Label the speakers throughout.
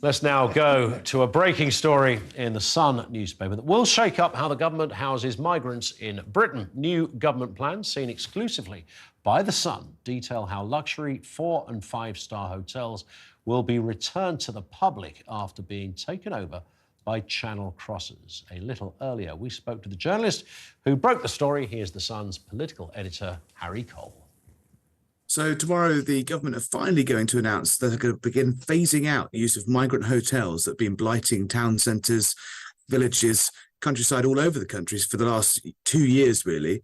Speaker 1: Let's now go to a breaking story in the Sun newspaper that will shake up how the government houses migrants in Britain. New government plans seen exclusively by the Sun detail how luxury 4- and 5-star hotels will be returned to the public after being taken over by Channel crossers. A little earlier, we spoke to the journalist who broke the story. Here's the Sun's political editor, Harry Cole.
Speaker 2: So tomorrow, the government are finally going to announce that they're going to begin phasing out the use of migrant hotels that have been blighting town centres, villages, countryside all over the country for the last 2 years, really,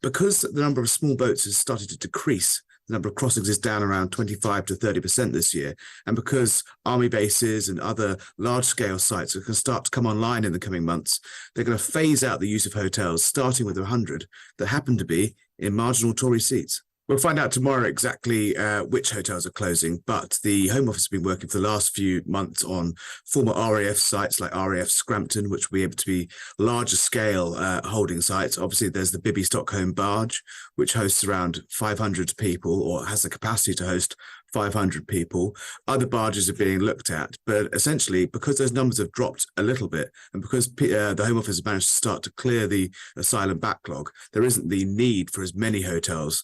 Speaker 2: because the number of small boats has started to decrease. The number of crossings is down around 25 to 30% this year. And because army bases and other large-scale sites are going to start to come online in the coming months, they're going to phase out the use of hotels, starting with 100 that happen to be in marginal Tory seats. We'll find out tomorrow exactly which hotels are closing, but the Home Office has been working for the last few months on former RAF sites like RAF Scrampton, which will be able to be larger scale holding sites. Obviously, there's the Bibby Stockholm barge, which hosts around 500 people or has the capacity to host 500 people. Other barges are being looked at, but essentially because those numbers have dropped a little bit and because the Home Office has managed to start to clear the asylum backlog, there isn't the need for as many hotels,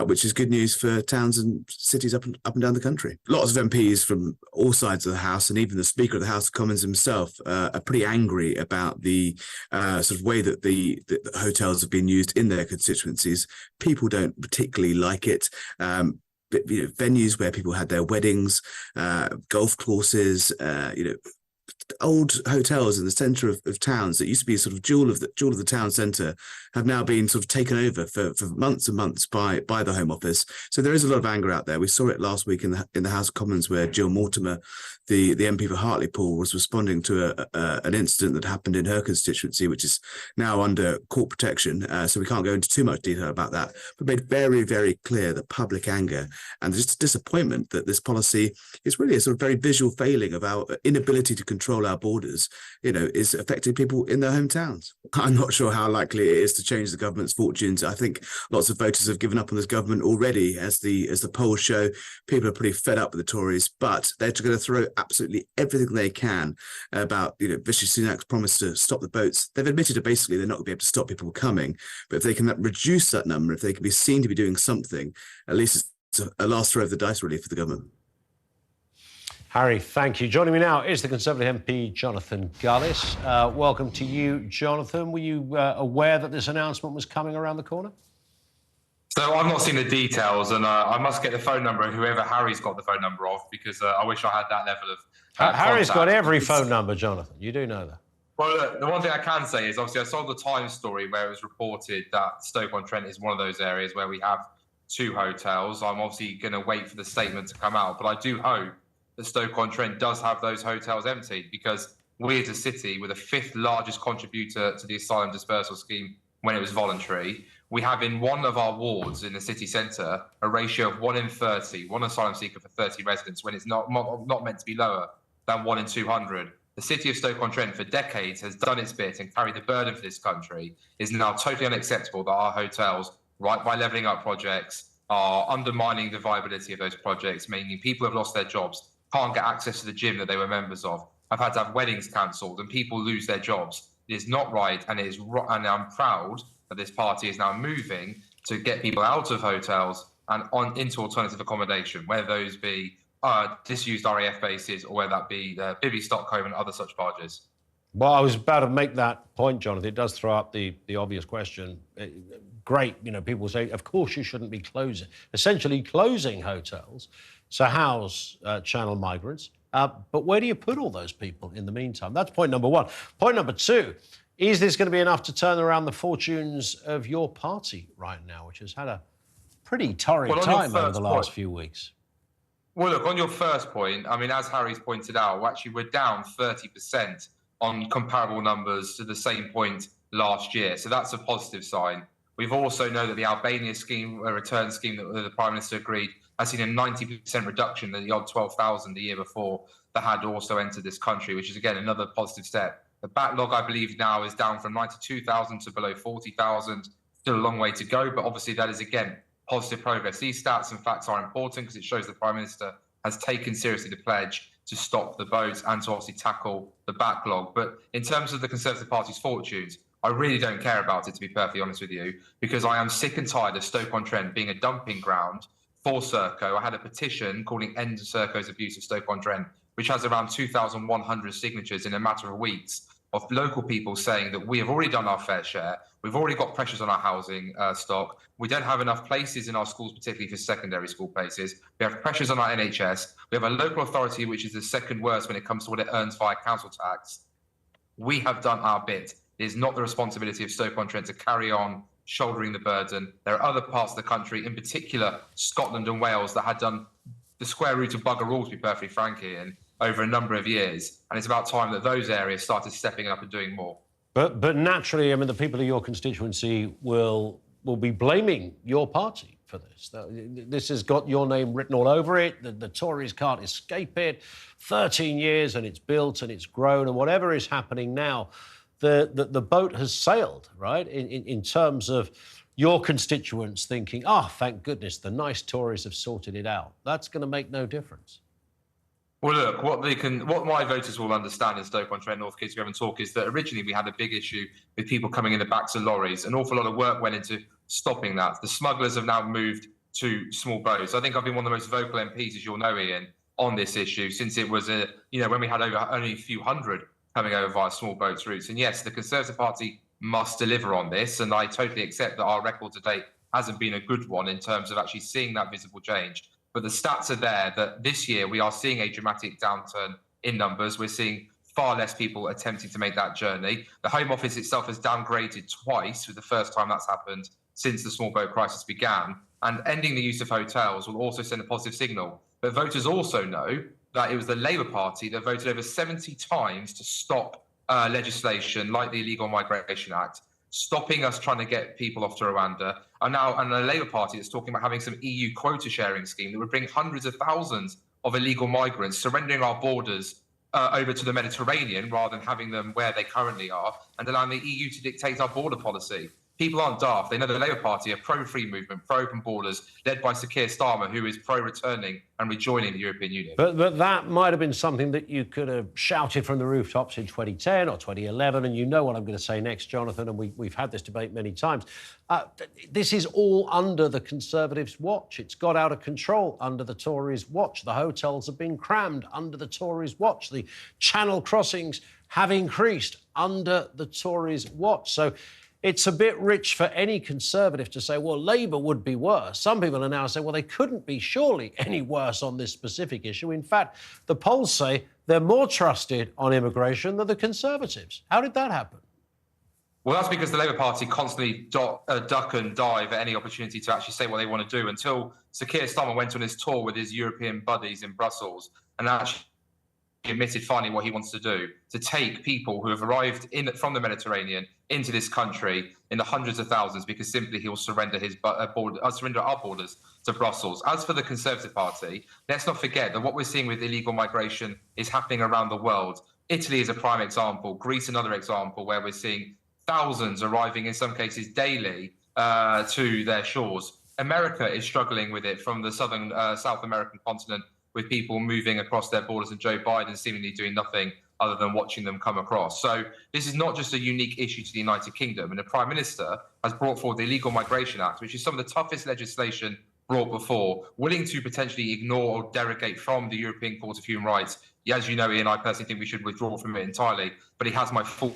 Speaker 2: which is good news for towns and cities up and down the country. Lots of MPs from all sides of the House and even the Speaker of the House of Commons himself are pretty angry about the sort of way that the hotels have been used in their constituencies. People don't particularly like it. Venues where people had their weddings, golf courses, old hotels in the centre of towns that used to be a sort of jewel of the town centre have now been sort of taken over for months and months by the Home Office. So there is a lot of anger out there. We saw it last week in the House of Commons where Jill Mortimer, the MP for Hartlepool, was responding to an incident that happened in her constituency, which is now under court protection. So we can't go into too much detail about that, but made very, very clear the public anger and just disappointment that this policy is really a sort of very visual failing of our inability to control our borders, is affecting people in their hometowns. I'm not sure how likely it is to change the government's fortunes. I think lots of voters have given up on this government already. As the polls show, people are pretty fed up with the Tories, but they're going to throw absolutely everything they can about, Rushi Sunak's promise to stop the boats. They've admitted that basically they're not going to be able to stop people coming, but if they can reduce that number, if they can be seen to be doing something, at least it's a last throw of the dice really for the government.
Speaker 1: Harry, thank you. Joining me now is the Conservative MP, Jonathan Gullis. Welcome to you, Jonathan. Were you aware that this announcement was coming around the corner?
Speaker 3: So I've not seen the details, and I must get the phone number of whoever Harry's got the phone number of, because I wish I had that level of
Speaker 1: Harry's got every phone number, Jonathan. You do know that.
Speaker 3: Well, look, the one thing I can say is, obviously, I saw the Times story where it was reported that Stoke-on-Trent is one of those areas where we have 2 hotels. I'm obviously going to wait for the statement to come out, but I do hope that Stoke-on-Trent does have those hotels emptied, because we as a city were the 5th largest contributor to the asylum dispersal scheme when it was voluntary. We have in one of our wards in the city centre a ratio of 1 in 30, one asylum seeker for 30 residents, when it's not meant to be lower than 1 in 200. The city of Stoke-on-Trent for decades has done its bit and carried the burden for this country. It is now totally unacceptable that our hotels, right by levelling up projects, are undermining the viability of those projects, meaning people have lost their jobs, can't get access to the gym that they were members of. I've had to have weddings cancelled and people lose their jobs. It is not right, and and I'm proud that this party is now moving to get people out of hotels and into alternative accommodation, whether those be disused RAF bases or whether that be Bibby Stockholm and other such barges.
Speaker 1: Well, I was about to make that point, Jonathan. It does throw up the obvious question. Great, people say, of course you shouldn't be essentially closing hotels to house Channel migrants. But where do you put all those people in the meantime? That's point number 1. Point number 2, is this going to be enough to turn around the fortunes of your party right now, which has had a pretty torrid time over the last few weeks?
Speaker 3: Well, look, on your first point, I mean, as Harry's pointed out, we're down 30% on comparable numbers to the same point last year. So that's a positive sign. We've also know that the Albania scheme, a return scheme that the Prime Minister agreed, has seen a 90% reduction in the odd 12,000 the year before that had also entered this country, which is, again, another positive step. The backlog, I believe, now is down from 92,000 to below 40,000. Still a long way to go, but obviously that is, again, positive progress. These stats and facts are important because it shows the Prime Minister has taken seriously the pledge to stop the boats and to obviously tackle the backlog. But in terms of the Conservative Party's fortunes, I really don't care about it, to be perfectly honest with you, because I am sick and tired of Stoke-on-Trent being a dumping ground for Serco. I had a petition calling End Serco's abuse of Stoke-on-Trent, which has around 2,100 signatures in a matter of weeks of local people saying that we have already done our fair share. We've already got pressures on our housing stock. We don't have enough places in our schools, particularly for secondary school places. We have pressures on our NHS. We have a local authority which is the second worst when it comes to what it earns via council tax. We have done our bit. It is not the responsibility of Stoke-on-Trent to carry on shouldering the burden. There are other parts of the country, in particular Scotland and Wales, that had done the square root of bugger all, to be perfectly frank, Ian, over a number of years. And it's about time that those areas started stepping up and doing more.
Speaker 1: But naturally, I mean, the people of your constituency will be blaming your party for this. This has got your name written all over it. The Tories can't escape it. 13 years and it's built and it's grown, and whatever is happening now, the boat has sailed, right? In terms of your constituents thinking, thank goodness, the nice Tories have sorted it out. That's going to make no difference.
Speaker 3: Well, look, what my voters will understand in Stoke-on-Trent, North Kidsgrove and Talk is that originally we had a big issue with people coming in the backs of lorries. An awful lot of work went into stopping that. The smugglers have now moved to small boats. I think I've been one of the most vocal MPs, as you'll know, Ian, on this issue since it was when we had only a few hundred coming over via small boats routes. And yes, the Conservative Party must deliver on this, and I totally accept that our record to date hasn't been a good one in terms of actually seeing that visible change. But the stats are there that this year we are seeing a dramatic downturn in numbers. We're seeing far less people attempting to make that journey. The Home Office itself has downgraded twice, with the first time that's happened since the small boat crisis began. And ending the use of hotels will also send a positive signal. But voters also know that it was the Labour Party that voted over 70 times to stop legislation like the Illegal Migration Act, stopping us trying to get people off to Rwanda, and the Labour Party that's talking about having some EU quota sharing scheme that would bring hundreds of thousands of illegal migrants, surrendering our borders over to the Mediterranean rather than having them where they currently are, and allowing the EU to dictate our border policy. People aren't daft. They know the Labour Party are pro-free movement, pro-open borders, led by Sir Keir Starmer, who is pro-returning and rejoining the European Union.
Speaker 1: But that might have been something that you could have shouted from the rooftops in 2010 or 2011, and you know what I'm going to say next, Jonathan, and we've had this debate many times. This is all under the Conservatives' watch. It's got out of control under the Tories' watch. The hotels have been crammed under the Tories' watch. The channel crossings have increased under the Tories' watch. So it's a bit rich for any Conservative to say, well, Labour would be worse. Some people are now saying, well, they couldn't be surely any worse on this specific issue. In fact, the polls say they're more trusted on immigration than the Conservatives. How did that happen?
Speaker 3: Well, that's because the Labour Party constantly duck and dive at any opportunity to actually say what they want to do, until Sir Keir Starmer went on his tour with his European buddies in Brussels and actually admitted finally what he wants to do, to take people who have arrived from the Mediterranean into this country in the hundreds of thousands, because simply he will surrender surrender our borders to Brussels. As for the Conservative Party, let's not forget that what we're seeing with illegal migration is happening around the world. Italy is a prime example, Greece another example, where we're seeing thousands arriving in some cases daily to their shores. America is struggling with it from the South American continent, with people moving across their borders and Joe Biden seemingly doing nothing other than watching them come across. So this is not just a unique issue to the United Kingdom. And the Prime Minister has brought forward the Illegal Migration Act, which is some of the toughest legislation brought before, willing to potentially ignore or derogate from the European Court of Human Rights. As you know, Ian, I personally think we should withdraw from it entirely, but he has my full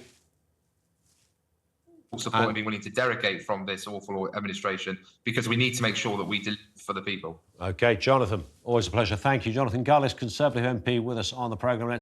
Speaker 3: support and being willing to derogate from this awful administration, because we need to make sure that we deliver for the people.
Speaker 1: OK, Jonathan, always a pleasure. Thank you. Jonathan Gullis, Conservative MP, with us on the programme.